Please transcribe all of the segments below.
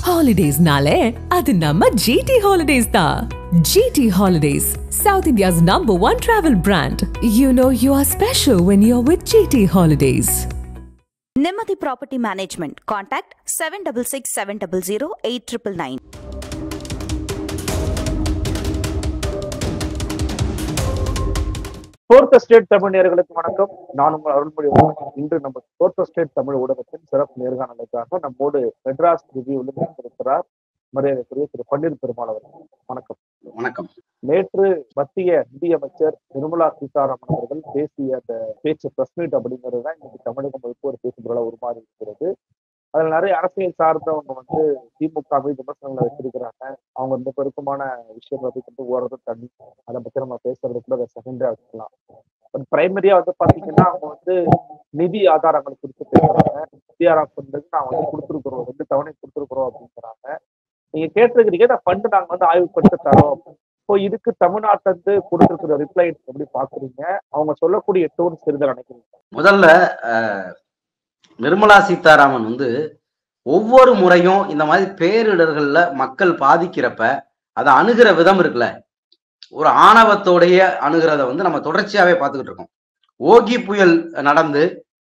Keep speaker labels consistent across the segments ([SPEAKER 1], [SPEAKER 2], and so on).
[SPEAKER 1] Holidays-nale, adu namma GT Holidays da. GT Holidays, South India's #1 travel brand. You know you are special when you're with GT Holidays.
[SPEAKER 2] Nemathi Property Management. Contact 766 700 8999.
[SPEAKER 3] Fourth state Tamil நேயர்களுக்கு வணக்கம். நான் உங்கள் அருள்மொழி. இன்று நம்ம fourth state Tamil ஊடகத்தின் சிறப்பு நேர்காணலுக்காக நம்மோடு மெட்ராஸ் ரிவ்யூவில் இருக்கிறார் மரியாதைக்குரிய திரு பன்னீர் பெருமாள் அவர்கள். வணக்கம்.
[SPEAKER 4] வணக்கம்.
[SPEAKER 3] நேற்று மத்திய நிதியமைச்சர் நிர்மலா சீதாராமன் அவர்கள் பேசிய அந்த பேச்சு பிரஸ் மீட் அப்படிங்கிறதுதான் இன்னைக்கு தமிழகம் முழுக்க ஒரு பேசுபொருளா உருமாறி இருக்கிறது. அதுல நிறைய அரசியல் சார்ந்தவங்க திமுக மீது விமர்சனங்களை வச்சிருக்கிறாங்க. அவங்க இந்த பெருக்கமான விஷயங்களை கொண்டு ஓடுறது தண்ணி, அதை பத்தி நம்ம பேசுறது கூட அதை செகண்டரியா வச்சுக்கலாம். பட் பிரைமரியா பாத்தீங்கன்னா அவங்க நிதி ஆதாரங்கள் குறித்து பேசுறாங்க. சிஆர்ஆர் ஃபண்டுக்கு நான் கொடுத்துருக்குறோம், 2 தவணை கொடுத்துருக்குறோம் அப்படிங்கிறாங்க. நீங்க கேட்டிருக்கிறீங்க இந்த ஃபண்டு நாங்க ஆய்வு பண்ணி தரோம். இப்போ இதுக்கு தமிழ்நாட்டிலிருந்து கொடுத்துருக்கிற ரிப்ளை எப்படி பாக்குறீங்க? அவங்க சொல்லக்கூடிய டோன் சிறிது நினைக்கிறீங்க?
[SPEAKER 4] முதல்ல நிர்மலா சீதாராமன் ஒவ்வொரு முறையும் இந்த மாதிரி பேரிடர்கள்ல மக்கள் பாதிக்கிறப்ப அதை அணுகிற விதம் இருக்குல்ல, ஒரு ஆணவத்தோடைய அணுகிறத நம்ம தொடர்ச்சியாவே பார்த்துக்கிட்டு இருக்கோம். ஓகி புயல் நடந்து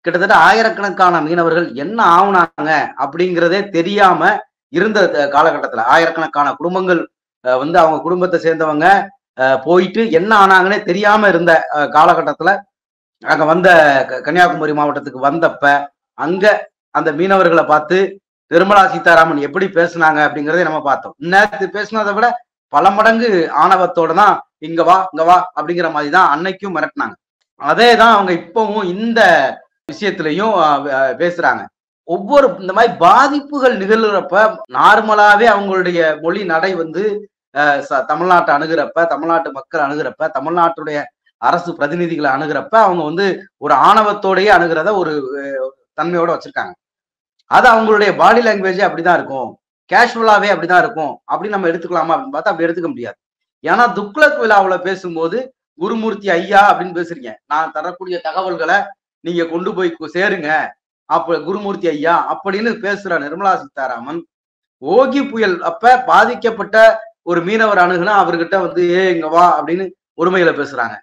[SPEAKER 4] கிட்டத்தட்ட ஆயிரக்கணக்கான மீனவர்கள் என்ன ஆகுனாங்க அப்படிங்கிறதே தெரியாம இருந்த காலகட்டத்துல, ஆயிரக்கணக்கான குடும்பங்கள் அவங்க குடும்பத்தை சேர்ந்தவங்க போயிட்டு என்ன ஆனாங்கன்னே தெரியாம இருந்த காலகட்டத்துல அங்க வந்த கன்னியாகுமரி மாவட்டத்துக்கு வந்தப்ப அங்க அந்த மீனவர்களை பார்த்து நிர்மலா சீதாராமன் எப்படி பேசினாங்க அப்படிங்கிறதே நம்ம பார்த்தோம். நேற்று பேசினதை விட பல மடங்கு ஆணவத்தோட தான் இங்க வா அப்படிங்கிற மாதிரி தான் அன்னைக்கும் மிரட்டினாங்க. அதே தான் அவங்க இப்பவும் இந்த விஷயத்திலையும் பேசுறாங்க. ஒவ்வொரு இந்த மாதிரி பாதிப்புகள் நிகழ்கிறப்ப நார்மலாவே அவங்களுடைய மொழி நடை தமிழ்நாட்டை அணுகிறப்ப, தமிழ்நாட்டு மக்கள் அணுகிறப்ப, தமிழ்நாட்டுடைய அரசு பிரதிநிதிகளை அணுகிறப்ப அவங்க ஒரு ஆணவத்தோடையே அணுகிறத ஒரு தன்மையோட வச்சிருக்காங்க. அது அவங்களுடைய பாடி லாங்குவேஜே அப்படிதான் இருக்கும், கேஷுவலாவே அப்படிதான் இருக்கும் அப்படின்னு நம்ம எடுத்துக்கலாமா அப்படின்னு பார்த்தா அப்படி எடுத்துக்க முடியாது. ஏன்னா துக்ளக் விழாவுல பேசும்போது குருமூர்த்தி ஐயா அப்படின்னு பேசுறீங்க, நான் தரக்கூடிய தகவல்களை நீங்க கொண்டு போய் சேருங்க, அப்ப குருமூர்த்தி ஐயா அப்படின்னு பேசுற நிர்மலா சீதாராமன் ஓகி புயல் அப்ப பாதிக்கப்பட்ட ஒரு மீனவர் அணுகுனா அவர்கிட்ட இங்க வா அப்படின்னு ஒருமையில பேசுறாங்க.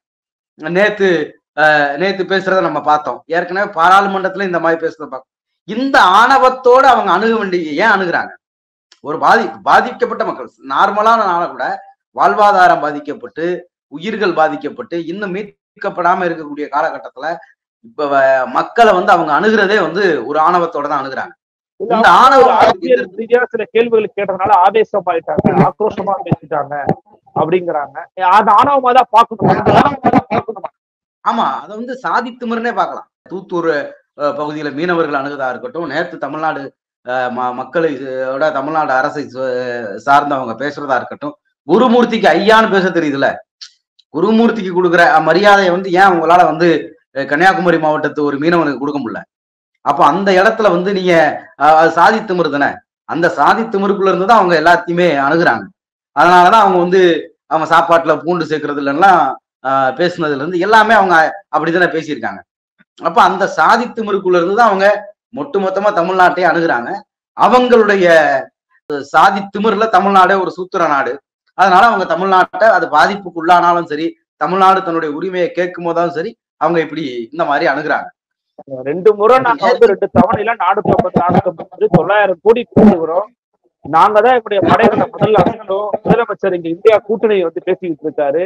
[SPEAKER 4] நேத்து பேசுறத நம்ம பார்த்தோம். ஏற்கனவே பாராளுமன்றத்துல இந்த மாதிரி பேசுறத பார்த்தோம். இந்த ஆணவத்தோட அவங்க அணுக வேண்டிய ஏன் அணுகுறாங்க? ஒரு பாதிக்கப்பட்ட மக்கள், நார்மலான நாள கூட வாழ்வாதாரம் பாதிக்கப்பட்டு உயிர்கள் பாதிக்கப்பட்டு இன்னும் மீட்கப்படாம இருக்கக்கூடிய காலகட்டத்துல இப்ப மக்களை அவங்க அணுகிறதே ஒரு ஆணவத்தோட தான் அணுகுறாங்க. இந்த
[SPEAKER 3] சில கேள்விகள் கேட்டதுனால ஆவேசம் ஆயிட்டாங்க, ஆக்ரோஷமா பேசிட்டாங்க அப்படிங்கிறாங்க. அது ஆணவமா தான் பார்க்கணும்.
[SPEAKER 4] ஆமா, அதை சாதி திமிர்னே பார்க்கலாம். தூத்தூர் பகுதியில மீனவர்கள் அணுகுதா இருக்கட்டும், நேற்று தமிழ்நாடு மக்களோட தமிழ்நாடு அரசை சார்ந்தவங்க பேசுறதா இருக்கட்டும், குருமூர்த்திக்கு ஐயான்னு பேச தெரியுதுல, குருமூர்த்திக்கு கொடுக்குற மரியாதையை ஏன் உங்களால கன்னியாகுமரி மாவட்டத்து ஒரு மீனவனுக்கு கொடுக்க முடியல? அப்போ அந்த இடத்துல நீங்க சாதி திமிரு தானே, அந்த சாதி திமிருக்குள்ள இருந்து தான் அவங்க எல்லாத்தையுமே அணுகுறாங்க. அதனாலதான் அவங்க அவங்க சாப்பாட்டுல பூண்டு சேர்க்கறதுல எல்லாம் பேசுனதுல இருந்து எல்லாமே அவங்க அப்படித்தானே பேசியிருக்காங்க. அப்ப அந்த சாதி திமிருக்குள்ள இருந்து தான் அவங்க மொத்தமா தமிழ்நாட்டையே அணுகுறாங்க. அவங்களுடைய சாதி திமிர்ல தமிழ்நாடே ஒரு சூத்திர நாடு. அதனால அவங்க தமிழ்நாட்டை அது பாதிப்புக்கு உள்ளானாலும் சரி, தமிழ்நாடு தன்னுடைய உரிமையை கேட்கும் போதாலும் சரி, அவங்க இப்படி இந்த மாதிரி அணுகுறாங்க.
[SPEAKER 3] 2 முறை நாங்க 2 தவணையில 450 கோடி கொடுத்துக்கிறோம். நாங்க தான் எங்களுடைய படைகளை முதல்ல அனுப்பிட்டோம். முதலமைச்சர் இங்க இந்தியா கூட்டணி பேசிக்கிட்டு இருக்காரு,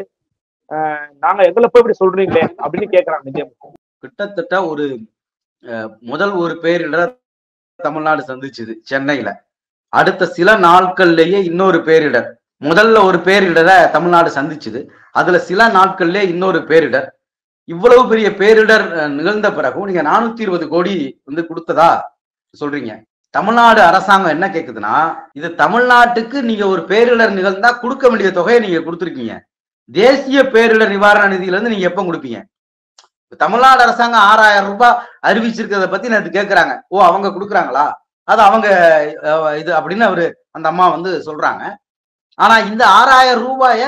[SPEAKER 3] நாங்க எங்களை போய் இப்படி சொல்றீங்களே அப்படின்னு கேட்கறாங்க நிதியமைச்சர்.
[SPEAKER 4] கிட்டத்தட்ட ஒரு பேரிடர் தமிழ்நாடு சந்திச்சுது சென்னையில. அடுத்த சில நாட்கள்லயே இன்னொரு பேரிடர், முதல்ல ஒரு பேரிடரை தமிழ்நாடு சந்திச்சுது, அதுல சில நாட்கள்லயே இன்னொரு பேரிடர். இவ்வளவு பெரிய பேரிடர் நிகழ்ந்த பிறகும் நீங்க 420 கோடி கொடுத்ததா சொல்றீங்க. தமிழ்நாடு அரசாங்கம் என்ன கேக்குதுன்னா, இது தமிழ்நாட்டுக்கு நீங்க ஒரு பேரிடர் நிகழ்ந்தா கொடுக்க வேண்டிய தொகையை நீங்க கொடுத்துருக்கீங்க, தேசிய பேரிடர் நிவாரண நிதியில இருந்து நீங்க எப்ப கொடுப்பீங்க? தமிழ்நாடு அரசாங்கம் 6000 ரூபாய் அறிவிச்சிருக்கிறத பத்தி நேற்று கேட்கிறாங்க. ஓ, அவங்க கொடுக்குறாங்களா, அது அவங்க இது அப்படின்னு அந்த அம்மா சொல்றாங்க. ஆனா இந்த 6000 ரூபாய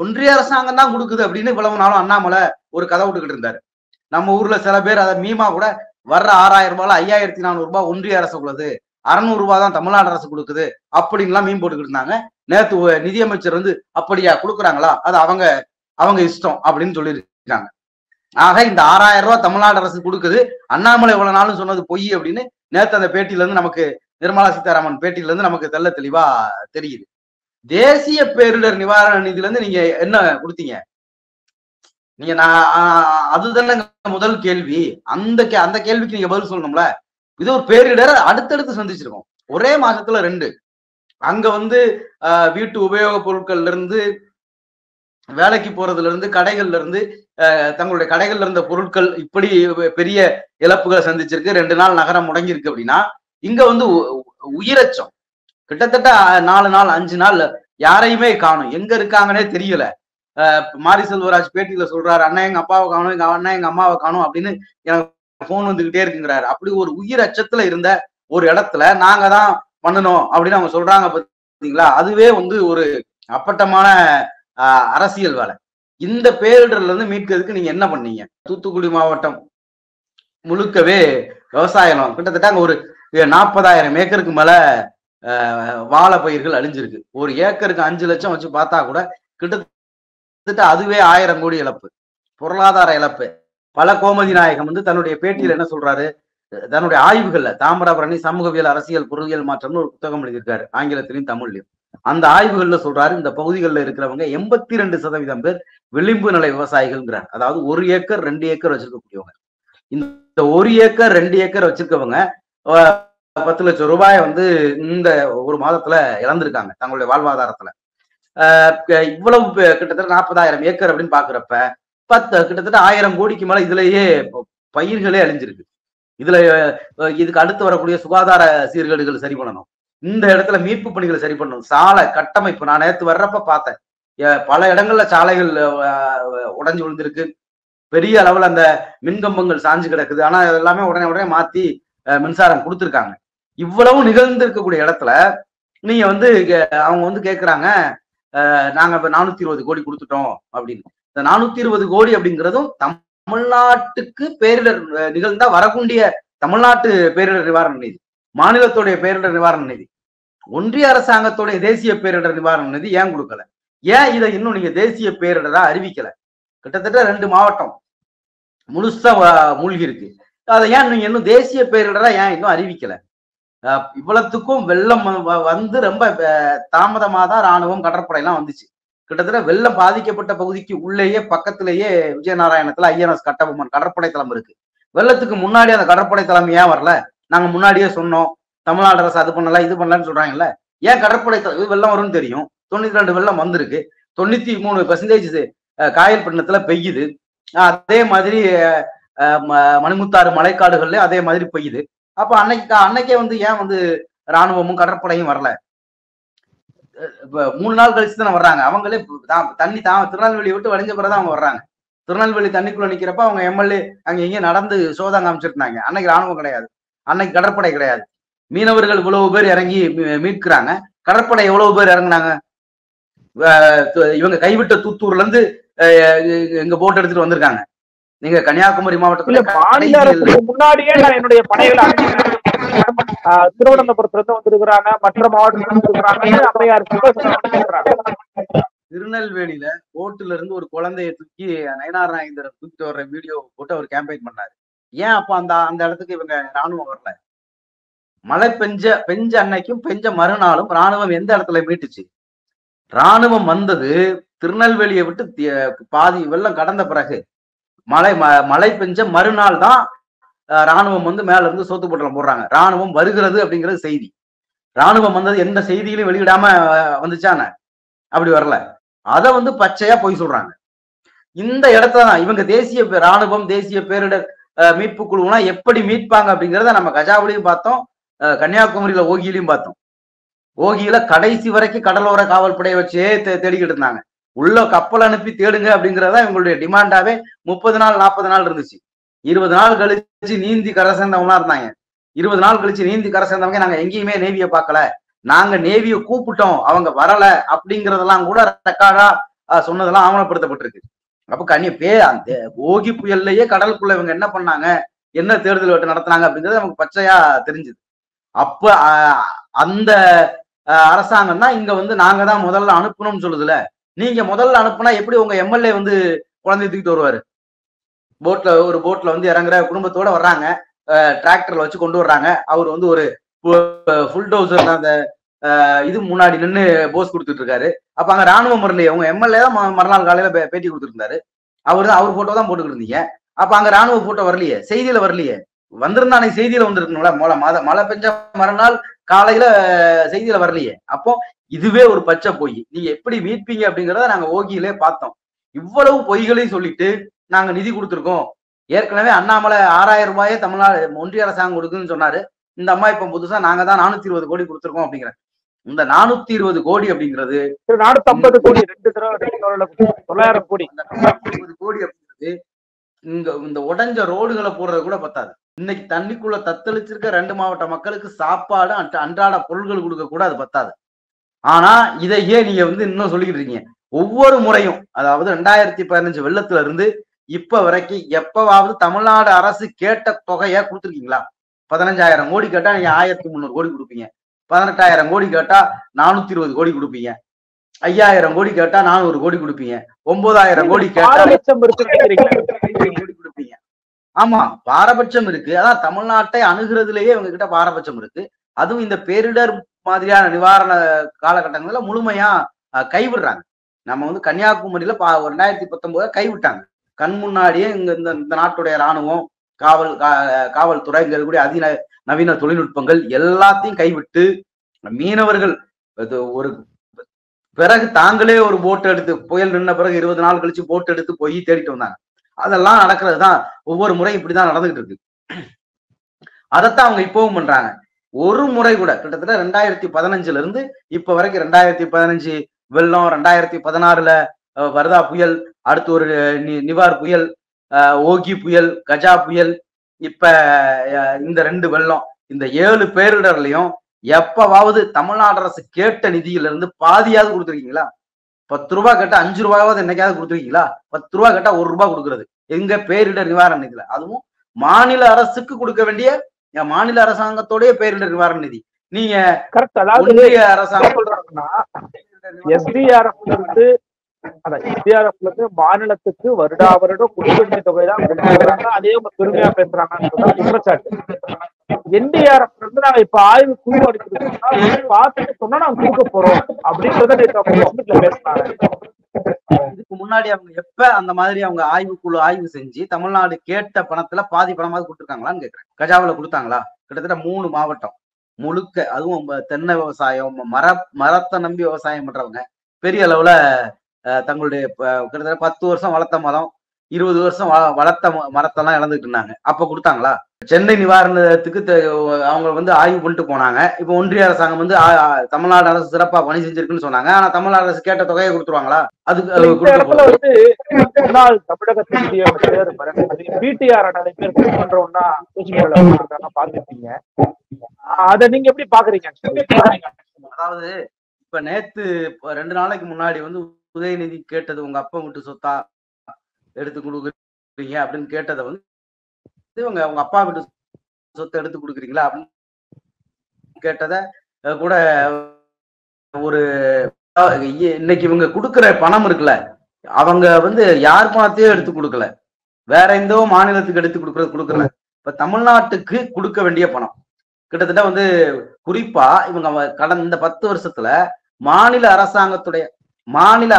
[SPEAKER 4] ஒன்றிய அரசாங்கம் தான் கொடுக்குது அப்படின்னு இவ்வளவு நாளும் அண்ணாமலை ஒரு கதை விட்டுக்கிட்டு இருந்தாரு. நம்ம ஊர்ல சில பேர் அதை மீமா கூட வர்ற 6000 ரூபாய் 5400 ரூபாய் ஒன்றிய அரசு உள்ளது 600 ரூபாய் தான் தமிழ்நாடு அரசு கொடுக்குது அப்படின்லாம் மீன் போட்டுக்கிட்டு இருந்தாங்க. நேத்து நிதியமைச்சர் வந்து அப்படியா கொடுக்குறாங்களா, அது அவங்க இஷ்டம் அப்படின்னு சொல்லியிருக்காங்க. ஆக இந்த 6000 ரூபாய் தமிழ்நாடு அரசு கொடுக்குது, அண்ணாமலை இவ்வளவு நாளும் சொன்னது பொய் அப்படின்னு நேத்து அந்த பேட்டியில இருந்து நமக்கு, நிர்மலா சீதாராமன் பேட்டியில இருந்து நமக்கு தெள்ள தெளிவா தெரியுது. தேசிய பேரிடர் நிவாரண நிதியில இருந்து நீங்க என்ன கொடுத்தீங்க? நீங்க அதுதானே முதல் கேள்வி. அந்த கேள்விக்கு நீங்க பதில் சொல்லணும்ல. இது ஒரு பேரிடர் அடுத்தடுத்து சந்திச்சிருக்கோம், ஒரே மாசத்துல 2. அங்க வந்து வீட்டு உபயோக பொருட்கள்ல இருந்து, வேலைக்கு போறதுல இருந்து, கடைகள்ல இருந்து, தங்களுடைய கடைகள்ல இருந்த பொருட்கள் இப்படி பெரிய இழப்புகளை சந்திச்சிருக்கு. 2 நாள் நகரம் முடங்கி இருக்கு அப்படின்னா, இங்க வந்து உயிரச்சம் கிட்டத்தட்ட 4 நாள் 5 நாள் யாரையுமே காணும், எங்க இருக்காங்கன்னே தெரியல. மாரி செல்வராஜ் பேட்டியில சொல்றாரு, அண்ணா எங்க அப்பாவை காணும், எங்க அண்ணா எங்க அம்மாவை காணும் அப்படின்னு எனக்கு போன் வந்துகிட்டே இருக்குங்கிறாரு. அப்படி ஒரு உயிர் அச்சத்துல இருந்த ஒரு இடத்துல நாங்க தான் பண்ணணும் அப்படின்னு அவங்க சொல்றாங்க பாத்தீங்களா. அதுவே வந்து ஒரு அப்பட்டமான அரசியல் வேலை. இந்த பேரிடர்ல இருந்து மீட்கிறதுக்கு நீங்க என்ன பண்ணீங்க? தூத்துக்குடி மாவட்டம் முழுக்கவே விவசாயம் கிட்டத்தட்ட அங்க ஒரு 40,000 ஏக்கருக்கு மேல வாழை பயிர்கள் அழிஞ்சிருக்கு. ஒரு ஏக்கருக்கு 5 லட்சம் வச்சு பார்த்தா கூட கிட்டத்தட்ட அதுவே 1000 கோடி இழப்பு, பொருளாதார இழப்பு. பல கோமதி நாயகம் வந்து தன்னுடைய பேட்டியில என்ன சொல்றாரு, தன்னுடைய ஆய்வுகள்ல தாமிரபரணி சமூகவியல் அரசியல் பொருளியல் மாற்றம்னு ஒரு புத்தகம் எழுதியிருக்காரு, ஆங்கிலத்திலையும் தமிழ்லையும். அந்த ஆய்வுகள்ல சொல்றாரு, இந்த பகுதிகளில் இருக்கிறவங்க 82% பேர் விளிம்பு நிலை விவசாயிகள்ங்கிறார். அதாவது 1 ஏக்கர் 2 ஏக்கர் வச்சிருக்கக்கூடியவங்க. இந்த 1 ஏக்கர் 2 ஏக்கர் வச்சிருக்கவங்க 10 லட்சம் ரூபாய் வந்து இந்த ஒரு மாதத்துல இழந்திருக்காங்க தங்களுடைய வாழ்வாதாரத்துல. இவ்வளவு கிட்டத்தட்ட 40,000 ஏக்கர் அப்படின்னு பாக்குறப்ப கிட்டத்தட்ட 1000 கோடிக்கு மேல இதுலயே பயிர்களே அழிஞ்சிருக்கு. இதுக்கு அடுத்து வரக்கூடிய சுகாதார சீர்கேடுகள் சரி பண்ணணும், இந்த இடத்துல மீட்பு பணிகளை சரி பண்ணணும், சாலை கட்டமைப்பு. நான் நேற்று வர்றப்ப பார்த்தேன், பல இடங்கள்ல சாலைகள் உடைஞ்சு விழுந்திருக்கு, பெரிய அளவுல அந்த மின்கம்பங்கள் சாஞ்சு கிடக்குது. ஆனா எல்லாமே உடனே மாத்தி மின்சாரம் கொடுத்துருக்காங்க. இவ்வளவு நிகழ்ந்திருக்கக்கூடிய இடத்துல நீங்க வந்து அவங்க வந்து கேட்குறாங்க, நாங்க இப்ப 420 கோடி கொடுத்துட்டோம் அப்படின்னு. இந்த 420 கோடி அப்படிங்கிறதும் தமிழ்நாட்டுக்கு பேரிடர் நிகழ்ந்தா வரக்கூடிய தமிழ்நாட்டு பேரிடர் நிவாரண நிதி, மாநிலத்துடைய பேரிடர் நிவாரண நிதி, ஒன்றிய அரசாங்கத்துடைய தேசிய பேரிடர் நிவாரண நிதி ஏன் கொடுக்கல? ஏன் இதை இன்னும் நீங்க தேசிய பேரிடரா அறிவிக்கல? கிட்டத்தட்ட 2 மாவட்டம் முழுசா மூழ்கி இருக்கு. அதை ஏன் நீங்க இன்னும் தேசிய பேரிடரா ஏன் இன்னும் அறிவிக்கல? இவ்வளவுக்கும் வெள்ளம் வந்து ரொம்ப தாமதமா தான் ராணுவம் கடற்படை எல்லாம் வந்துச்சு. கிட்டத்தட்ட வெள்ளம் பாதிக்கப்பட்ட பகுதிக்கு உள்ளேயே பக்கத்திலேயே விஜயநாராயணத்துல ஐஎன்எஸ் கட்டபொம்மன் கடற்படை தளம் இருக்கு. வெள்ளத்துக்கு முன்னாடி அந்த கடற்படை தளம் ஏன் வரல? நாங்க முன்னாடியே சொன்னோம், தமிழ்நாடு அரசு அது பண்ணல இது பண்ணலன்னு சொல்றாங்கல்ல. ஏன் கடற்படை தளம் வெள்ளம் வரும்னு தெரியும், 92 வெள்ளம் வந்திருக்கு, 93% காயல்பட்டினத்துல பெய்யுது. அதே மாதிரி மணிமுத்தாறு மலைக்காடுகள்ல அதே மாதிரி பெய்யுது. அப்ப அன்னைக்கே வந்து ஏன் வந்து ராணுவமும் கடற்படையும் வரல? 3 நாள் கழிச்சு தானே வர்றாங்க. அவங்களே தண்ணி திருநெல்வேலியை விட்டு வடிஞ்ச பிறகுதான் அவங்க வர்றாங்க. திருநெல்வேலி தண்ணிக்குள்ள நிக்கிறப்ப அவங்க எம்எல்ஏ அங்க இங்கே நடந்து சோதனை காமிச்சிருந்தாங்க. அன்னைக்கு ராணுவம் கிடையாது, அன்னைக்கு கடற்படை கிடையாது. மீனவர்கள் இவ்வளவு பேர் இறங்கி மீட்கிறாங்க, கடற்படை எவ்வளவு பேர் இறங்குனாங்க? இவங்க கைவிட்ட தூத்தூர்ல இருந்து எங்க போட் எடுத்துட்டு வந்திருக்காங்க. நீங்க கன்னியாகுமரி மாவட்டத்துல
[SPEAKER 3] மாநில அரசுக்கு முன்னாடியே நான் என்னுடைய படைகளை திருவனந்தபுரத்துல இருந்து வந்திருக்கிறாங்க, மற்ற மாவட்டத்துல.
[SPEAKER 4] திருநெல்வேலியில போட்டுல இருந்து ஒரு குழந்தைய தூக்கி நயனார் நாகேந்திரன் தூக்கிட்டு வர்ற வீடியோ போட்டு அவர் கேம்பெயின் பண்ணாரு. ஏன் அப்ப அந்த இடத்துக்கு இவங்க ராணுவம் வரல? மழை பெஞ்ச அன்னைக்கும் பெஞ்ச மறுநாளும் ராணுவம் எந்த இடத்துல மீட்டுச்சு? ராணுவம் வந்தது திருநெல்வேலியை விட்டு பாதி வெள்ளம் கடந்த பிறகு, மழை பெஞ்ச மறுநாள் தான் ராணுவம் வந்து மேல இருந்து சோத்து பொட்டலம் போடுறாங்க. ராணுவம் வருகிறது அப்படிங்கிறது செய்தி. ராணுவம் வந்தது எந்த செய்தியிலும் வெளியிடாம வந்துச்சான? அப்படி வரல. அதை வந்து பச்சையா போய் சொல்றாங்க. இந்த இடத்துலதான் இவங்க ராணுவம் தேசிய பேரிடர் மீட்பு குழுனா எப்படி மீட்பாங்க அப்படிங்கிறத நம்ம கஜாவிலையும் பார்த்தோம், கன்னியாகுமரியில ஓகியிலையும் பார்த்தோம். ஓகியில கடைசி வரைக்கும் கடலோர காவல்படையை வச்சே தேடிக்கிட்டு இருந்தாங்க. உள்ள கப்பல் அனுப்பி தேடுங்க அப்படிங்கிறதா இவங்களுடைய டிமாண்டாவே 30 நாள் 40 நாள் இருந்துச்சு. 20 நாள் கழிச்சு நீந்தி கரை சேர்ந்தவங்களா இருந்தாங்க. 20 நாள் கழிச்சு நீந்தி கரை சேர்ந்தவங்க நாங்க எங்கேயுமே நேவியை பார்க்கல, நாங்க நேவியை கூப்பிட்டோம் அவங்க வரல அப்படிங்கிறதெல்லாம் கூட ரெக்கார்டா சொன்னதெல்லாம் ஆவணப்படுத்தப்பட்டிருக்கு. அப்ப அந்த ஓகி புயல்லையே கடலுக்குள்ள இவங்க என்ன பண்ணாங்க, என்ன தேடுதல் வேட்டை நடத்தினாங்க அப்படிங்கிறது நமக்கு பச்சையா தெரிஞ்சுது. அப்ப அந்த அரசாங்கம் தான் இங்க வந்து நாங்க தான் முதல்ல அனுப்பணும்னு சொல்லுதுல. நீங்க முதல்ல அனுப்புனா எப்படி உங்க எம்எல்ஏ வந்து குழந்தை தூக்கிட்டு வருவாரு? ஒரு போட்ல வந்து இறங்குற குடும்பத்தோட வர்றாங்க, டிராக்டர்ல வச்சு கொண்டு வர்றாங்க. அவர் வந்து ஒரு ஃபுல் டோசர் அந்த இது முன்னாடி நின்று போஸ் கொடுத்துட்டு இருக்காரு. அப்ப அங்க ராணுவம் வரலையே, உங்க எம்எல்ஏ தான் மறுநாள் காலையில பேட்டி கொடுத்துட்டு இருந்தாரு. அவர் போட்டோ தான் போட்டுக்கிட்டு இருந்தீங்க. அப்ப அங்க ராணுவ போட்டோ வரலையே, செய்தியில வரலையே. வந்திருந்தா அன்னைக்கு செய்தியில வந்திருக்கணும்ல. மழை பெஞ்ச மறுநாள் காலையில செய்தியில வரலையே. அப்போ இதுவே ஒரு பச்சை பொய். நீங்க எப்படி மீட்பீங்க அப்படிங்கிறத நாங்க ஓகியிலே பார்த்தோம். இவ்வளவு பொய்களையும் சொல்லிட்டு நாங்க நிதி கொடுத்துருக்கோம். ஏற்கனவே அண்ணாமலை 6000 ரூபாயே தமிழ்நாடு ஒன்றிய அரசாங்கம் கொடுக்குன்னு சொன்னாரு. இந்த அம்மா இப்ப புதுசா நாங்க தான் 420 கோடி கொடுத்துருக்கோம் அப்படிங்கிற இந்த 420 கோடி அப்படிங்கிறது
[SPEAKER 3] 450 கோடி 900 கோடி
[SPEAKER 4] 450 கோடி அப்படிங்கிறது இந்த உடைஞ்ச ரோடுகளை போடுறது கூட பத்தாது. இன்னைக்கு தண்ணிக்குள்ள தத்தளிச்சிருக்க 2 மாவட்ட மக்களுக்கு சாப்பாடு அன்றாட பொருட்கள் கொடுக்க கூட அது பத்தாது. ஆனா இதையே நீங்க வந்து இன்னும் சொல்லிக்கிட்டு இருக்கீங்க. ஒவ்வொரு முறையும், அதாவது 2015 வெள்ளத்துல இருந்து இப்ப வரைக்கும் எப்பவாவது தமிழ்நாடு அரசு கேட்ட தொகையை கொடுத்துருக்கீங்களா? 15000 கோடி கேட்டா நீங்க 1300 கோடி கொடுப்பீங்க. 18000 கோடி கேட்டா 420 கோடி கொடுப்பீங்க. 5000 கோடி கேட்டா 400 கோடி கொடுப்பீங்க. 9000 கோடி கேட்டா கோடி கொடுப்பீங்க. ஆமா, பாரபட்சம் இருக்கு. அதான் தமிழ்நாட்டை அணுகிறதுலயே இவங்க கிட்ட பாரபட்சம் இருக்கு. அதுவும் இந்த பேரிடர் மாதிரியான நிவாரண காலகட்டங்கள்ல முழுமையா கைவிடுறாங்க. நம்ம வந்து கன்னியாகுமரியில 2019 கைவிட்டாங்க. கண் முன்னாடியே இந்த நாட்டுடைய ராணுவம், காவல்துறை, இங்க இருக்கக்கூடிய நவீன தொழில்நுட்பங்கள் எல்லாத்தையும் கைவிட்டு மீனவர்கள் ஒரு பிறகு தாங்களே ஒரு போட் எடுத்து, புயல் நின்ன பிறகு 20 நாள் கழிச்சு போட் எடுத்து போய் தேடிட்டு வந்தாங்க. அதெல்லாம் நடக்கிறது தான். ஒவ்வொரு முறையும் இப்படிதான் நடந்துகிட்டு இருக்கு. அதைத்தான் அவங்க இப்பவும் பண்றாங்க. ஒரு முறை கூட கிட்டத்தட்ட 2015 இருந்து இப்ப வரைக்கும் 2015 வெள்ளம், 2016 வர்தா புயல், அடுத்து ஒரு நிவார் புயல், ஓகி புயல், கஜா புயல், இப்ப இந்த 2 வெள்ளம், இந்த 7 பேரிடர்லயும் எப்பவாவது தமிழ்நாடு அரசு கேட்ட நிதியில இருந்து பாதியாவது கொடுத்துருக்கீங்களா? 10 ரூபாய் கேட்டா 5 ரூபாயாவது என்னைக்காவது கொடுத்துருக்கீங்களா? 10 ரூபாய் கேட்டா 1 ரூபாய் கொடுக்கறது எங்க பேரிடர் நிவாரண நிதியில? அதுவும் மாநில அரசுக்கு கொடுக்க வேண்டிய மாநில அரசாங்கத்தோடைய பேரிடர் நிவாரண நிதி. நீங்க
[SPEAKER 3] கரெக்ட். அதாவது அரசாங்கம் சொல்றாங்கன்னா எஸ்டிஆர்எஃப்ல இருந்து மாநிலத்துக்கு வருடா வருடம் கொடுக்க வேண்டிய தொகை தான் கொடுக்குறாங்க. அதே பெருமையா பேசுறாங்கன்னு குற்றச்சாட்டு. என்டிஆர்எஃப் இருந்து நாங்க இப்ப ஆய்வு குழு அடிச்சிருக்கோம், பார்த்துட்டு சொன்னா நாங்க கொடுக்க போறோம் அப்படின்றத பேசுறாங்க.
[SPEAKER 4] இதுக்கு முன்னாடி அவங்க எப்ப அந்த மாதிரி அவங்க ஆய்வுக்குழு ஆய்வு செஞ்சு தமிழ்நாடு கேட்ட பணத்துல பாதி பணமாவது கொடுத்துருக்காங்களான்னு கேட்கிறேன். கஜாவில கொடுத்தாங்களா? கிட்டத்தட்ட 3 மாவட்டம் முழுக்க, அதுவும் தென்னை விவசாயம், மரத்தை நம்பி விவசாயம் பண்றவங்க பெரிய அளவுல தங்களுடைய கிட்டத்தட்ட 10 வருஷம் வளர்த்த மரம், 20 வருஷம் வளர்த்த மரத்தெல்லாம் இழந்துட்டு இருந்தாங்க. அப்ப கொடுத்தாங்களா? சென்னை நிவாரணத்துக்கு அவங்க வந்து ஆய்வு பண்ணிட்டு போனாங்க. இப்ப ஒன்றிய அரசாங்கம் வந்து தமிழ்நாடு அரசு சிறப்பா பணி செஞ்சிருக்குன்னு சொன்னாங்க. ஆனா தமிழ்நாடு அரசு கேட்ட தொகையை கொடுத்துருவாங்களா?
[SPEAKER 3] அதுக்கு முன்னாள் தமிழகத்தின் நிதியமைச்சர் பிடிஆர் நிறைய பேர் பண்றோம்னா பாத்துருப்பீங்க. அதை நீங்க எப்படி பாக்குறீங்க?
[SPEAKER 4] அதாவது இப்ப நேத்து 2 நாளைக்கு முன்னாடி வந்து உதயநிதி கேட்டது உங்க அப்பா விட்டு சொத்தா எடுத்து கொடுக்குறீங்க அப்படின்னு கேட்டதை வந்து இவங்க உங்க அப்பா வீட்டு சொத்தை எடுத்து கொடுக்குறீங்களா அப்படின்னு கேட்டதை கூட ஒரு இன்னைக்கு இவங்க கொடுக்குற பணம் இருக்குல்ல, அவங்க வந்து யார் பணத்தையும் எடுத்து கொடுக்கல, வேற எந்த மாநிலத்துக்கு எடுத்து கொடுக்கல. இப்ப தமிழ்நாட்டுக்கு கொடுக்க வேண்டிய பணம் கிட்டத்தட்ட வந்து குறிப்பா இவங்க கடந்த இந்த 10 வருஷத்துல மாநில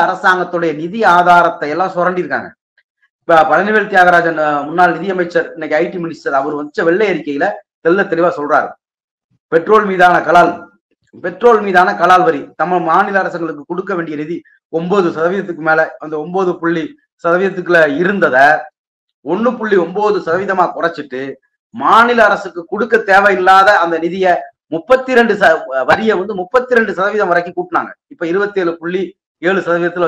[SPEAKER 4] அரசாங்கத்துடைய நிதி ஆதாரத்தை எல்லாம் சுரண்டிருக்காங்க. இப்ப பழனிவேல் தியாகராஜன் முன்னாள் நிதியமைச்சர், இன்னைக்கு ஐடி மினிஸ்டர், அவர் வச்ச வெள்ளை அறிக்கையில தெளிவா சொல்றாரு. பெட்ரோல் மீதான கலால் வரி தமிழ் மாநில அரசுகளுக்கு கொடுக்க வேண்டிய நிதி 9% மேல, அந்த 9% இருந்தத 1.9% குறைச்சிட்டு மாநில அரசுக்கு கொடுக்க தேவையில்லாத அந்த நிதியை 32 வரியை வந்து 32% வரைக்கும் கூட்டினாங்க. இப்ப 27.7%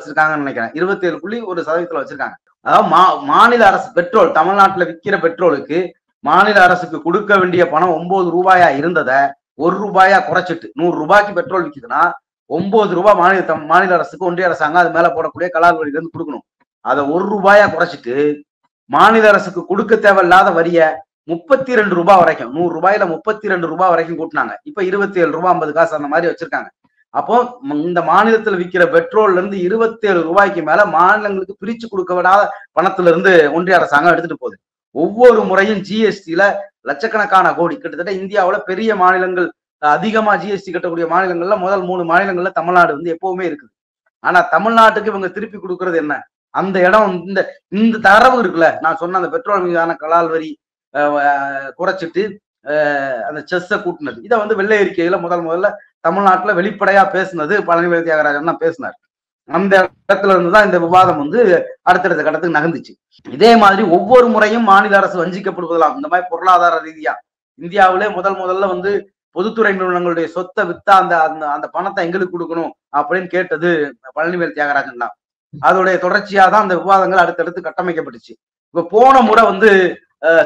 [SPEAKER 4] வச்சிருக்காங்கன்னு நினைக்கிறேன். 27.1% வச்சிருக்காங்க. அதாவது மாநில அரசு பெட்ரோல், தமிழ்நாட்டுல விற்கிற பெட்ரோலுக்கு மாநில அரசுக்கு கொடுக்க வேண்டிய பணம் 9 ரூபாயா இருந்தத 1 ரூபாயா குறைச்சிட்டு 100 ரூபாய்க்கு பெட்ரோல் விற்குதுன்னா 9 ரூபாய் மாநில அரசுக்கு ஒன்றிய அரசாங்கம் அது மேல போடக்கூடிய கலால் வரியில இருந்து கொடுக்கணும். அதை 1 ரூபாயா குறைச்சிட்டு மாநில அரசுக்கு கொடுக்க தேவையில்லாத வரிய 32 ரூபாய் வரைக்கும், 100 ரூபாயில 32 ரூபாய் வரைக்கும் கூட்டினாங்க. இப்ப 27 ரூபாய் 50 காசு அந்த மாதிரி வச்சிருக்காங்க. அப்போ இந்த மாநிலத்தில் விற்கிற பெட்ரோல்ல இருந்து 27 ரூபாய்க்கு மேல மாநிலங்களுக்கு பிரிச்சு கொடுக்க விடாத பணத்துல இருந்து ஒன்றிய அரசாங்கம் எடுத்துட்டு போகுது. ஒவ்வொரு முறையும் ஜிஎஸ்டில லட்சக்கணக்கான கோடி, கிட்டத்தட்ட இந்தியாவுல பெரிய மாநிலங்கள், அதிகமா ஜிஎஸ்டி கட்டக்கூடிய மாநிலங்கள்ல முதல் 3 மாநிலங்கள்ல தமிழ்நாடு வந்து எப்பவுமே இருக்குது. ஆனா தமிழ்நாட்டுக்கு இவங்க திருப்பி கொடுக்கறது என்ன? அந்த இடம் இந்த இந்த தரவு இருக்குல்ல, நான் சொன்ன அந்த பெட்ரோல் மீதான கலால் வரி குறைச்சிட்டு அந்த செஸ்ஸை கூட்டினது, இதை வந்து வெள்ளை அறிக்கையில முதல்ல தமிழ்நாட்டுல வெளிப்படையா பேசுனது பழனிவேல் தியாகராஜன் தான் பேசினார். அந்த இடத்துல இருந்துதான் இந்த விவாதம் வந்து அடுத்தடுத்த கட்டத்துக்கு நகர்ந்துச்சு. இதே மாதிரி ஒவ்வொரு முறையும் மாநில அரசு வஞ்சிக்கப்படுவதெல்லாம் இந்த மாதிரி பொருளாதார ரீதியா இந்தியாவிலே முதல்ல வந்து பொதுத்துறை நிறுவனங்களுடைய சொத்தை வித்தா அந்த அந்த பணத்தை எங்களுக்கு கொடுக்கணும் அப்படின்னு கேட்டது பழனிவேல் தியாகராஜன் தான். அதோடைய தொடர்ச்சியா தான் அந்த விவாதங்கள் அடுத்தடுத்து கட்டமைக்கப்பட்டுச்சு. இப்ப போன முறை வந்து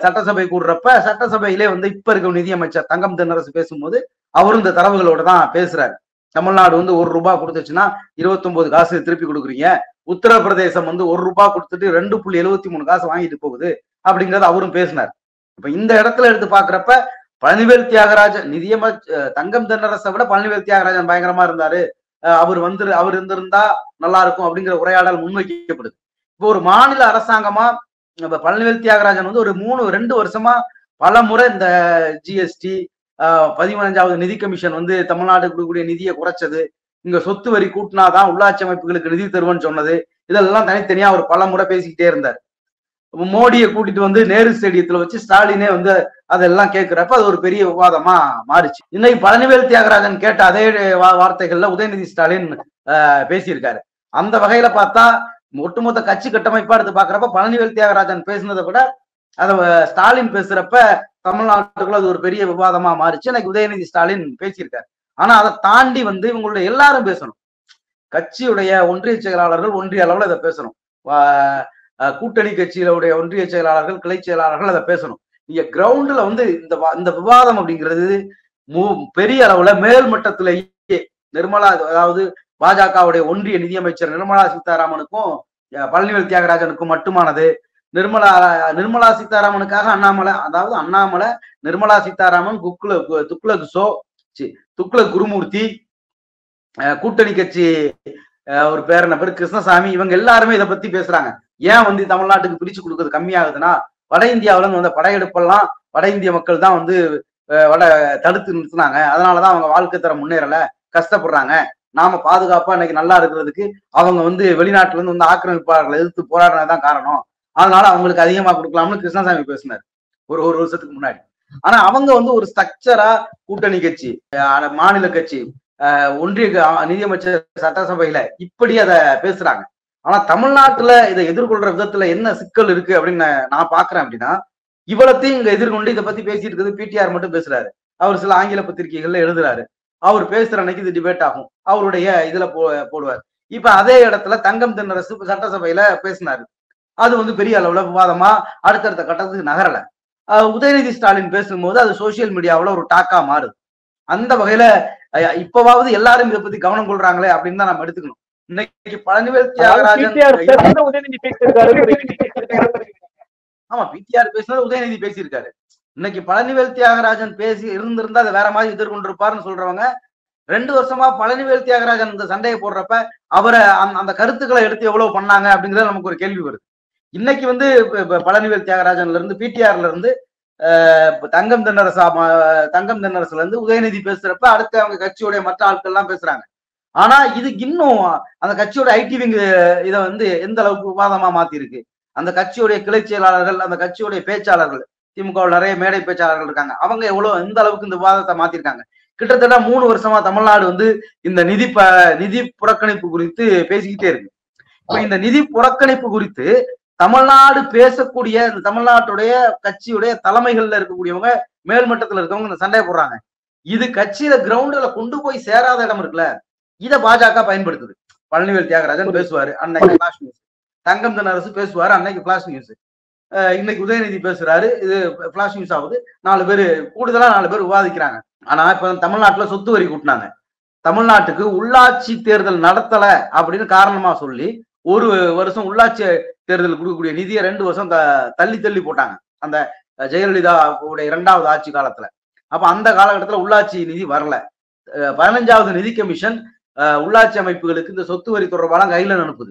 [SPEAKER 4] சட்டசபை கூடுறப்ப சட்டசபையிலே வந்து இப்ப இருக்க நிதியமைச்சர் தங்கம் தென்னரசு பேசும்போது அவரும் இந்த தரவுகளோட தான் பேசுறாரு. தமிழ்நாடு வந்து 1 ரூபாய் கொடுத்துச்சுன்னா 29 காசு திருப்பி கொடுக்குறீங்க, உத்தரப்பிரதேசம் வந்து 1 ரூபாய் கொடுத்துட்டு 2.73 காசு வாங்கிட்டு போகுது அப்படிங்கறது அவரும் பேசினார். இப்ப இந்த இடத்துல எடுத்து பாக்குறப்ப பழனிவேல் தியாகராஜன் தங்கம் தென்னரசை விட பழனிவேல் தியாகராஜன் பயங்கரமா இருந்தாரு, அவர் இருந்திருந்தா நல்லா இருக்கும் அப்படிங்கிற உரையாடல் முன்வைக்கப்படுது. இப்போ ஒரு மாநில அரசாங்கமா பழனிவேல் தியாகராஜன் வந்து ஒரு 2 வருஷமா பல முறை இந்த ஜிஎஸ்டி 15வது நிதி கமிஷன் வந்து தமிழ்நாடு கொடுக்கக்கூடிய நிதியை குறைச்சது, இங்க சொத்து வரி கூட்டினாதான் உள்ளாட்சி அமைப்புகளுக்கு நிதி தருவன்னு சொன்னது, இதெல்லாம் தனித்தனியா அவர் பல முறை பேசிக்கிட்டே இருந்தார். மோடியை கூட்டிட்டு வந்து நேரு ஸ்டேடியத்துல வச்சு ஸ்டாலினே வந்து அதெல்லாம் கேட்கிறப்ப அது ஒரு பெரிய விவாதமா மாறிச்சு. இன்னைக்கு பழனிவேல் தியாகராஜன் கேட்ட அதே வார்த்தைகள்ல உதயநிதி ஸ்டாலின் பேசியிருக்காரு. அந்த வகையில பார்த்தா ஒட்டுமொத்த கட்சி கட்டமைப்பா எடுத்து பாக்குறப்ப பழனிவேல் தியாகராஜன் பேசினதை விட அத ஸ்டாலின் பேசுறப்ப தமிழ்நாட்டுக்குள்ள அது ஒரு பெரிய விவாதமா மாறிச்சு. எனக்கு உதயநிதி ஸ்டாலின் பேசியிருக்காரு. ஆனா அதை தாண்டி வந்து இவங்களுடைய எல்லாரும் பேசணும். கட்சியுடைய ஒன்றிய செயலாளர்கள் ஒன்றிய அளவுல இதை பேசணும், கூட்டணி கட்சியிலுடைய ஒன்றிய செயலாளர்கள் கிளை செயலாளர்கள் அதை பேசணும். நீங்க கிரவுண்ட்ல வந்து இந்த விவாதம் அப்படிங்கிறது பெரிய அளவுல மேல்மட்டத்திலேயே நிர்மலா, அதாவது பாஜகவுடைய ஒன்றிய நிதியமைச்சர் நிர்மலா சீதாராமனுக்கும் பழனிவேல் தியாகராஜனுக்கும் மட்டுமானது. நிர்மலா சீதாராமனுக்காக அண்ணாமலை நிர்மலா சீதாராமன், துக்ளக் குருமூர்த்தி, கூட்டணி கட்சி ஒரு பேரன பேர் கிருஷ்ணசாமி, இவங்க எல்லாருமே இதை பத்தி பேசுறாங்க. ஏன் வந்து தமிழ்நாட்டுக்கு பிரிச்சு கொடுக்கறது கம்மியாகுதுன்னா, வட இந்தியாவில இருந்து வந்த படையெடுப்பெல்லாம் வட இந்திய மக்கள் தான் வந்து தடுத்து நிறுத்தினாங்க, அதனாலதான் அவங்க வாழ்க்கை தரம் முன்னேறல, கஷ்டப்படுறாங்க. நாம பாதுகாப்பா இன்னைக்கு நல்லா இருக்கிறதுக்கு அவங்க வந்து வெளிநாட்டுல இருந்து வந்து ஆக்கிரமிப்பாளர்களை எதிர்த்து போராடினதான் காரணம், அதனால அவங்களுக்கு அதிகமா கொடுக்கலாம்னு கிருஷ்ணசாமி பேசினார் ஒரு வருஷத்துக்கு முன்னாடி. ஆனா அவங்க வந்து ஒரு ஸ்ட்ரக்சரா கூட்டணி கட்சி, மாநில கட்சி, ஒன்றிய நிதியமைச்சர் சட்டசபையில இப்படி அதை பேசுறாங்க. ஆனா தமிழ்நாட்டுல இதை எதிர்கொள்ற விதத்துல என்ன சிக்கல் இருக்கு அப்படின்னு நான் பாக்குறேன். அப்படின்னா இவ்வளத்தையும் இங்க எதிர்கொண்டு இதை பத்தி பேசிட்டு இருக்குது பிடிஆர் மட்டும் பேசுறாரு, அவர் சில ஆங்கில பத்திரிகைகள்ல எழுதுறாரு, அவர் பேசுற அன்னைக்கு இது டிபேட் ஆகும், அவருடைய இதுல போடுவார். இப்ப அதே இடத்துல தங்கம் தென்னரசு சட்டசபையில பேசினாரு, அது வந்து பெரிய அளவுல விவாதமா அடுத்தடுத்த கட்டத்துக்கு நகரல. உதயநிதி ஸ்டாலின் பேசும்போது அது சோசியல் மீடியாவுல ஒரு டாக்கா மாறுது. அந்த வகையில இப்பவாவது எல்லாரும் இதை பத்தி கவனம் கொள்றாங்களே அப்படின்னு தான் நம்ம எடுத்துக்கணும். இன்னைக்கு பழனிவேல் தியாகராஜன் ஆமா பிடிஆர் பேசினது உதயநிதி பேசியிருக்காரு. இன்னைக்கு பழனிவேல் தியாகராஜன் பேசி இருந்திருந்தா அதை வேற மாதிரி எதிர்கொண்டிருப்பாருன்னு சொல்றவங்க 2 வருஷமா பழனிவேல் தியாகராஜன் இந்த சண்டையை போடுறப்ப அவரை அந்த கருத்துக்களை எடுத்து எவ்வளவு பண்ணாங்க அப்படிங்கிறது நமக்கு ஒரு கேள்வி வருது. இன்னைக்கு வந்து பழனிவேல் தியாகராஜன்ல இருந்து பிடிஆர்ல இருந்து தங்கம் தென்னரசுல இருந்து உதயநிதி பேசுறப்ப அடுத்து அவங்க கட்சியுடைய மற்ற ஆட்கள் எல்லாம் பேசுறாங்க. ஆனா இது இன்னும் அந்த கட்சியோட ஐடி விங் இதை வந்து எந்த அளவுக்கு விவாதமா மாத்தி இருக்கு. அந்த கட்சியுடைய கிளை செயலாளர்கள், அந்த கட்சியுடைய பேச்சாளர்கள், திமுகவில் நிறைய மேடை பேச்சாளர்கள் இருக்காங்க, அவங்க எந்த அளவுக்கு இந்த விவாதத்தை மாத்திருக்காங்க. கிட்டத்தட்ட 3 வருஷமா தமிழ்நாடு வந்து இந்த நிதி புறக்கணிப்பு குறித்து பேசிக்கிட்டே இருக்கு. இப்ப இந்த நிதி புறக்கணிப்பு குறித்து தமிழ்நாடு பேசக்கூடிய இந்த தமிழ்நாட்டுடைய கட்சியுடைய தலைமைகள்ல இருக்கக்கூடியவங்க, மேல்மட்டத்துல இருக்கவங்க இந்த சண்டையை போடுறாங்க. இது கட்சியில கிரவுண்ட்ல கொண்டு போய் சேராத இடம் இருக்குல்ல, இதை பாஜக பயன்படுத்துது. பழனிவேல் தியாகராஜன் பேசுவாரு, அன்னைக்கு பிளாஷ் நியூஸ். தங்கம் தென்னரசு பேசுவாரு, அன்னைக்கு பிளாஷ் நியூஸ். இன்னைக்கு உதயநிதி பேசுறாரு, இது பிளாஷ் நியூஸ் ஆகுது. 4 பேர் கூடுதலா 4 பேர் விவாதிக்கிறாங்க. ஆனா இப்ப தமிழ்நாட்டுல சொத்து வரி கூட்டினாங்க, தமிழ்நாட்டுக்கு உள்ளாட்சி தேர்தல் நடத்தல அப்படின்னு காரணமா சொல்லி 1 வருஷம் உள்ளாட்சி தேர்தல் கொடுக்கக்கூடிய நிதியை 2 வருஷம் தள்ளி போட்டாங்க. அந்த ஜெயலலிதா உடைய 2வது ஆட்சி காலத்துல. அப்ப அந்த காலகட்டத்துல உள்ளாட்சி நிதி வரல. 15வது நிதி கமிஷன் உள்ளாட்சி அமைப்புகளுக்கு இந்த சொத்து வரி தொடர்பான கைட்லைன் அனுப்புது.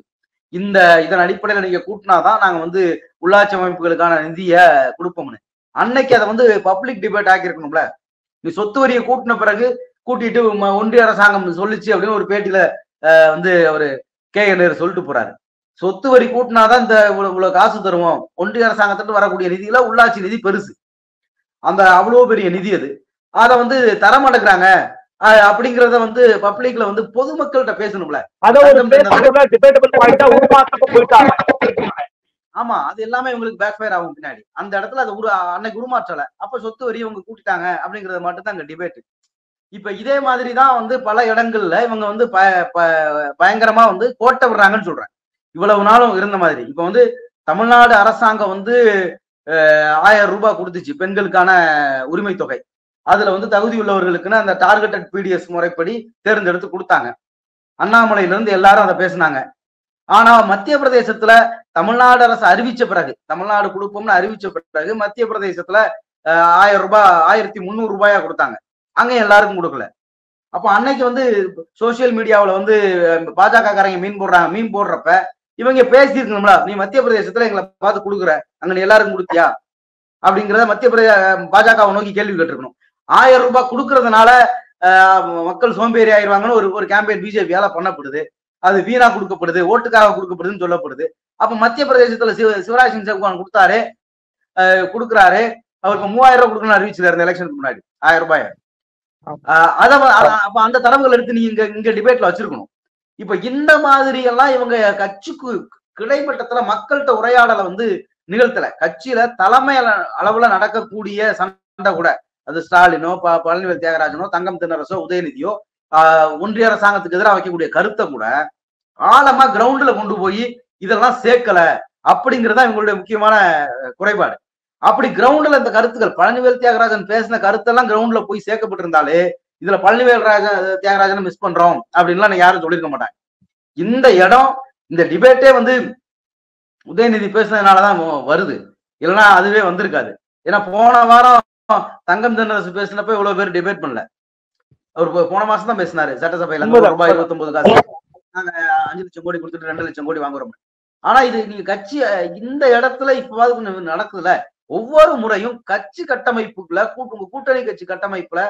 [SPEAKER 4] இதன் அடிப்படையில நீங்க கூட்டினாதான் நாங்க வந்து உள்ளாட்சி அமைப்புகளுக்கான நிதியை கொடுப்போம்னு. அன்னைக்கு அதை வந்து பப்ளிக் டிபேட் ஆக்கியிருக்கணும்ல. நீ சொத்து வரியை கூட்டின பிறகு கூட்டிட்டு ஒன்றிய அரசாங்கம் சொல்லிச்சு அப்படின்னு ஒரு பேட்டியில வந்து அவரு KN சொல்லிட்டு போறாரு. சொத்து வரி கூட்டினாதான் இந்த இவ்வளவு காசு தருவோம். ஒன்றிய அரசாங்கத்திட்டு வரக்கூடிய நிதியில உள்ளாட்சி நிதி பெருசு. அந்த அவ்வளவு பெரிய நிதி அது. அதை வந்து தரமாட்டேங்கிறாங்க அப்படிங்கறத வந்து பப்ளிக்ல வந்து பொதுமக்கள்கிட்ட பேசணும்ல. ஆமா, அது எல்லாமே இவங்களுக்கு பேக்ஃபயர் ஆகும் பின்னாடி. அந்த இடத்துல அது அன்னைக்கு உருமாற்றல. அப்ப சொத்து வரி இவங்க கூட்டிட்டாங்க அப்படிங்கறது மட்டும் தான் அங்க டிபேட். இப்ப இதே மாதிரிதான் வந்து பல இடங்கள்ல இவங்க வந்து பயங்கரமா வந்து கோட்டை விடுறாங்கன்னு சொல்றேன். இவ்வளவு நாளும் இருந்த மாதிரி இப்ப வந்து தமிழ்நாடு அரசாங்கம் வந்து 1000 ரூபாய் கொடுத்துச்சு பெண்களுக்கான உரிமை தொகை. அதுல வந்து தகுதி உள்ளவர்களுக்குன்னு அந்த டார்கெட்டட் PDS முறைப்படி தேர்ந்தெடுத்து கொடுத்தாங்க. அண்ணாமலையில இருந்து எல்லாரும் அதை பேசினாங்க. ஆனா மத்திய பிரதேசத்துல தமிழ்நாடு அரசு அறிவிச்ச பிறகு, தமிழ்நாடு கொடுப்போம்னு அறிவிச்ச பிறகு மத்திய பிரதேசத்துல 1000 ரூபாய் 1300 ரூபாயா கொடுத்தாங்க. அங்க எல்லாருக்கும் கொடுக்கல. அப்ப அன்னைக்கு வந்து சோசியல் மீடியாவில வந்து பாஜக காரங்க மீன் போடுறப்ப இவங்க பேசியிருக்கணும்ல, நீ மத்திய பிரதேசத்துல எங்களை பார்த்து கொடுக்குற, அங்க நீ எல்லாருக்கும் கொடுத்தியா அப்படிங்கிறத மத்திய பாஜகவை நோக்கி கேள்வி கேட்டிருக்கணும். 1000 ரூபாய் கொடுக்கறதுனால மக்கள் சோம்பேறி ஆயிடுவாங்கன்னு ஒரு கேம்பெயின் பிஜேபியால பண்ணப்படுது. அது வீணா கொடுக்கப்படுது, ஓட்டுக்காக கொடுக்கப்படுதுன்னு சொல்லப்படுது. அப்ப மத்திய பிரதேசத்துல சிவராஜ் சிங் சௌகான் கொடுக்குறாரு. அவருக்கு 3000 ரூபாய் கொடுக்கணும்னு அறிவிச்சிருக்காரு எலெக்ஷனுக்கு முன்னாடி 1000 ரூபாய். அப்ப அந்த தரவுகள் எடுத்து நீங்க இங்க டிபேட்ல வச்சிருக்கணும். இப்ப இந்த மாதிரி எல்லாம் இவங்க கட்சிக்கு கிடைமட்டத்துல மக்கள்கிட்ட உரையாடலை வந்து நிகழ்த்தல. கட்சியில தலைமை அளவுல நடக்கக்கூடிய சண்டை கூட, அது ஸ்டாலினோ பழனிவேல் தியாகராஜனோ தங்கம் தென்னரசோ உதயநிதியோ ஒன்றிய அரசாங்கத்துக்கு எதிராக வைக்கக்கூடிய கருத்தை கூட ஆழமா கிரவுண்ட்ல கொண்டு போய் இதெல்லாம் சேர்க்கல அப்படிங்கிறதா இவங்களுடைய முக்கியமான குறைபாடு. அப்படி கிரவுண்ட்ல இந்த கருத்துக்கள் பழனிவேல் தியாகராஜன் பேசின கருத்தெல்லாம் கிரவுண்ட்ல போய் சேர்க்கப்பட்டிருந்தாலே இதுல பழனிவேல் தியாகராஜனை மிஸ் பண்றோம் அப்படின்லாம் யாரும் சொல்லியிருக்க மாட்டாங்க. இந்த இடம் இந்த டிபேட்டே வந்து உதயநிதி பேசுனதுனாலதான் வருது, இல்லைன்னா அதுவே வந்திருக்காது. ஏன்னா போன வாரம் தங்கம் தென்னரசு பேசினப்ப இவ்வளவு பேர் டிபேட் பண்ணல. அவர் போன மாசம் தான் பேசினாரு சட்டசபையில ரூபாய் 29 காசு நாங்க 5 லட்சம் கோடி கொடுத்துட்டு 2 லட்சம் கோடி வாங்குறோம். ஆனா இது நீங்க கட்சி இந்த இடத்துல இப்பவாது கொஞ்சம் நடக்குதுல. ஒவ்வொரு முறையும் கட்சி கட்டமைப்புக்குள்ள கூட்டணி கட்சி கட்டமைப்புல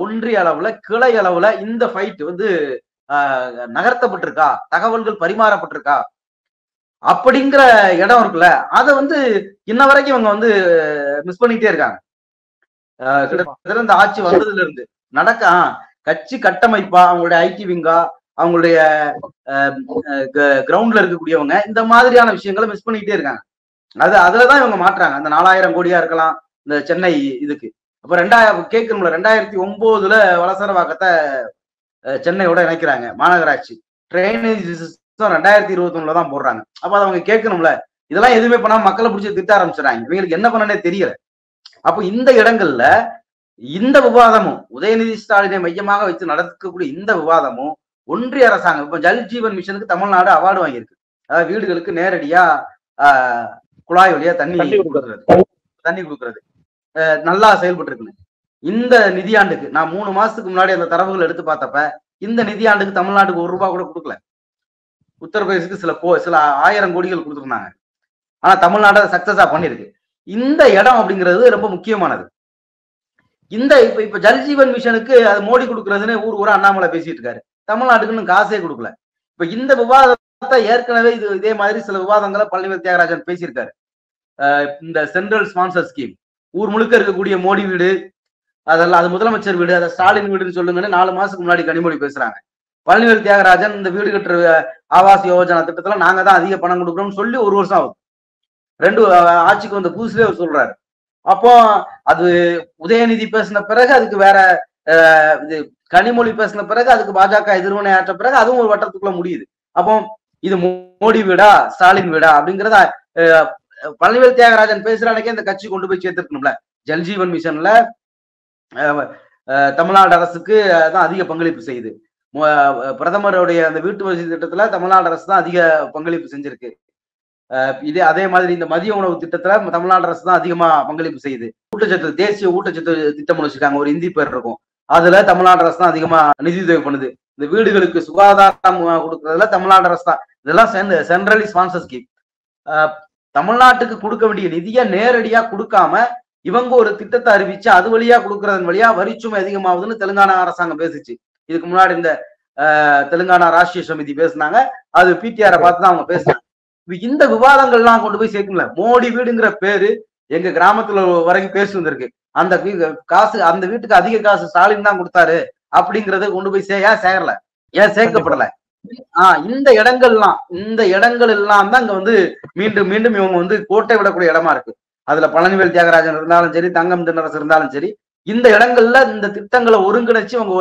[SPEAKER 4] ஒன்றிய அளவுல கிளை அளவுல இந்த ஃபைட் வந்து நகர்த்தப்பட்டிருக்கா, தகவல்கள் பரிமாறப்பட்டிருக்கா அப்படிங்கிற இடம் இருக்குல்ல, அதை வந்து இன்ன வரைக்கும் இவங்க வந்து மிஸ் பண்ணிட்டே இருக்காங்க. கிட்டத்தட்ட இந்த ஆட்சி வந்ததுல இருந்து கட்சி கட்டமைப்பா, அவங்களுடைய ஐடி விங்கா, அவங்களுடைய கிரவுண்ட்ல இருக்கக்கூடியவங்க இந்த மாதிரியான விஷயங்களை மிஸ் பண்ணிக்கிட்டே இருக்காங்க. அதுலதான் இவங்க மாற்றாங்க. அந்த 4000 கோடியா இருக்கலாம் இந்த சென்னை இதுக்கு. அப்ப 2009 வலசரவாக்கத்தை சென்னையோட இணைக்கிறாங்க மாநகராட்சி. ட்ரைனேஜ் சிஸ்டம் 2021 தான் போடுறாங்க. அப்ப அதை அவங்க கேட்கணும்ல. இதெல்லாம் எதுவுமே பண்ணாம மக்களை பிடிச்சி திட்ட ஆரம்பிச்சிடறாங்க. இவங்களுக்கு என்ன பண்ணனே தெரியல. அப்போ இந்த இடங்கள்ல இந்த விவாதமும் உதயநிதி ஸ்டாலினை மையமாக வைத்து நடக்கக்கூடிய இந்த விவாதமும் ஒன்றிய அரசாங்கம் இப்ப ஜல் ஜீவன் மிஷனுக்கு தமிழ்நாடு அவார்டு வாங்கியிருக்கு. அதாவது வீடுகளுக்கு நேரடியா குழாய் வழியா தண்ணி கொடுக்கறது நல்லா செயல்பட்டு இருக்குன்னு. இந்த நிதியாண்டுக்கு நான் 3 மாசத்துக்கு முன்னாடி அந்த தரவுகள் எடுத்து பார்த்தப்ப இந்த நிதியாண்டுக்கு தமிழ்நாட்டுக்கு 1 ரூபாய் கூட கொடுக்கல. உத்தரப்பிரதேசுக்கு சில 1000 கோடிகள் கொடுத்துருந்தாங்க. ஆனா தமிழ்நாடு சக்சஸா பண்ணிருக்கு. இந்த இடம் அப்படிங்கிறது ரொம்ப முக்கியமானது. இப்ப ஜல்ஜீவன் மிஷனுக்கு அது மோடி கொடுக்கறதுன்னு ஊரா அண்ணாமலை பேசிட்டு இருக்காரு. தமிழ்நாட்டுக்குன்னு காசே கொடுக்கல. இப்ப இந்த விவாதத்தை ஏற்கனவே இதே மாதிரி சில விவாதங்களை பழனிவேல் தியாகராஜன் பேசியிருக்காரு. இந்த சென்ட்ரல் ஸ்பான்சர் ஸ்கீம், ஊர் முழுக்க இருக்கக்கூடிய மோடி வீடு அதெல்லாம், அது முதலமைச்சர் வீடு, அதை ஸ்டாலின் வீடுன்னு சொல்லுங்கன்னு 4 மாசத்துக்கு முன்னாடி கனிமொழி பேசுறாங்க. பழனிவேல் தியாகராஜன் இந்த வீடு கட்டுற ஆவாஸ் யோஜனா திட்டத்துல நாங்க தான் அதிக பணம் கொடுக்குறோம்னு சொல்லி 1 வருஷம் ஆகுது. 2 ஆட்சிக்கு வந்த புதுசுலேயே அவர் சொல்றாரு. அப்போ அது உதயநிதி பேசின பிறகு அதுக்கு வேற இது கனிமொழி பேசின பிறகு அதுக்கு பாஜக எதிர்வினை ஆற்ற பிறகு அதுவும் ஒரு வட்டத்துக்குள்ள முடியுது. அப்போ இது மோடி வீடா ஸ்டாலின் வீடா அப்படிங்கிறத பழனிவேல் தியாகராஜன் பேசுற அன்னைக்கே இந்த கட்சி கொண்டு போய் சேர்த்திருக்கணும்ல. ஜல்ஜீவன் மிஷன்ல தமிழ்நாடு அரசுக்கு தான் அதிக பங்களிப்பு செய்யுது. பிரதமருடைய அந்த வீட்டு வசதி திட்டத்துல தமிழ்நாடு அரசு தான் அதிக பங்களிப்பு செஞ்சிருக்கு. இதே அதே மாதிரி இந்த மதிய உணவு திட்டத்துல தமிழ்நாடு அரசு தான் அதிகமா பங்களிப்பு செய்யுது. ஊட்டச்சத்து தேசிய ஊட்டச்சத்து திட்டம் வச்சிருக்காங்க, ஒரு இந்தி பேர் இருக்கும். அதுல தமிழ்நாடு அரசு தான் அதிகமா நிதியுதவி பண்ணுது. இந்த வீடுகளுக்கு சுகாதாரம் கொடுக்கறதுல தமிழ்நாடு அரசு தான். இதெல்லாம் சென்ட்ரலி ஸ்பான்சர் ஸ்கீம். தமிழ்நாட்டுக்கு கொடுக்க வேண்டிய நிதியை நேரடியா கொடுக்காம இவங்க ஒரு திட்டத்தை அறிவிச்சு அது வழியா கொடுக்கறதன் வழியா வரிச்சுமை அதிகமாகுதுன்னு தெலுங்கானா அரசாங்கம் பேசிச்சு. இதுக்கு முன்னாடி இந்த தெலுங்கானா ராஷ்டிரிய சமிதி பேசினாங்க, அது பிடிஆரை பார்த்து தான் அவங்க பேசினாங்க. இந்த விவாதங்கள்லாம் கொண்டு போய் சேர்க்கல. மோடி வீடுங்கிற பேரு எங்க கிராமத்துல வரைக்கும் பேசி வந்திருக்கு. அந்த காசு, அந்த வீட்டுக்கு அதிக காசு ஸ்டாலின் தான் கொடுத்தாரு அப்படிங்கறத கொண்டு போய் ஏன் சேரல, ஏன் சேர்க்கப்படல? இந்த இடங்கள் எல்லாம் தான் இங்க வந்து மீண்டும் மீண்டும் இவங்க வந்து கோட்டை விடக்கூடிய இடமா இருக்கு. அதுல பழனிவேல் தியாகராஜன் இருந்தாலும் சரி, தங்கம் தென்னரசு இருந்தாலும் சரி, இந்த இடங்கள்ல இந்த திட்டங்களை ஒருங்கிணைச்சு அவங்க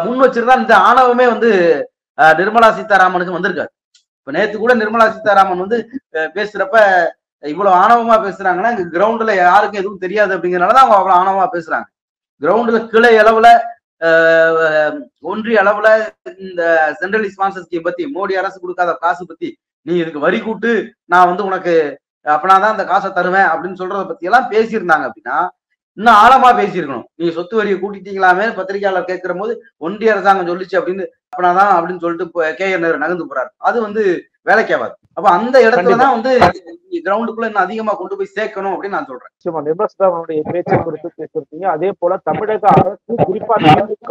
[SPEAKER 4] முன் வச்சிருந்தா இந்த ஆணவமே வந்து நிர்மலா சீதாராமனுக்கு வந்திருக்காரு. இப்ப நேத்து கூட நிர்மலா சீதாராமன் வந்து பேசுறப்ப இவ்வளவு ஆணவமா பேசுறாங்கன்னா இங்க கிரவுண்ட்ல யாருக்கும் எதுவும் தெரியாது அப்படிங்கறதுனாலதான் அவங்க அவ்வளவு ஆணவமா பேசுறாங்க. கிரவுண்ட்ல கிளை அளவுல ஒன்றிய அளவுல இந்த சென்ட்ரலி ஸ்பான்சர் ஸ்கீம் பத்தி, மோடி அரசு கொடுக்காத காசு பத்தி, நீ இதுக்கு வரி கூட்டு நான் வந்து உனக்கு அப்பனாதான் அந்த காசை தருவேன் அப்படின்னு சொல்றத பத்தி எல்லாம் பேசியிருந்தாங்க அப்படின்னா இன்னும் ஆழமா பேசியிருக்கணும். நீங்க சொத்து வரியை கூட்டிட்டீங்களாமே பத்திரிகையாளர் கேட்கிற போது ஒன்றிய அரசாங்கம் சொல்லிச்சு அப்படின்னு அப்பனாதான் அப்படின்னு சொல்லிட்டு KN நகர்ந்து போறாரு. அது வந்து வேலைக்காவாது. அப்ப அந்த இடத்துலதான் வந்து கிரவுண்டுக்குள்ள இன்னும் அதிகமா கொண்டு போய் சேர்க்கணும் அப்படின்னு நான் சொல்றேன்.
[SPEAKER 3] நிர்மலா சீதாராமனுடைய பேச்சை குறித்து பேசிருக்கீங்க. அதே போல தமிழக அரசு குறிப்பா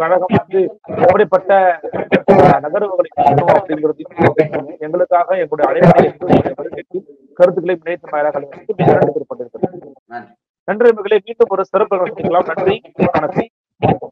[SPEAKER 3] கழகம் வந்து எப்படிப்பட்ட நகர்வுகளை செய்யணும் அப்படிங்கிறது எங்களுக்காக எங்களுடைய அனைவருடைய கருத்துக்களை முன்னேற்றமாக நன்றி மகளே. மீண்டும் ஒரு சிறப்பு நன்றி. வணக்கம்.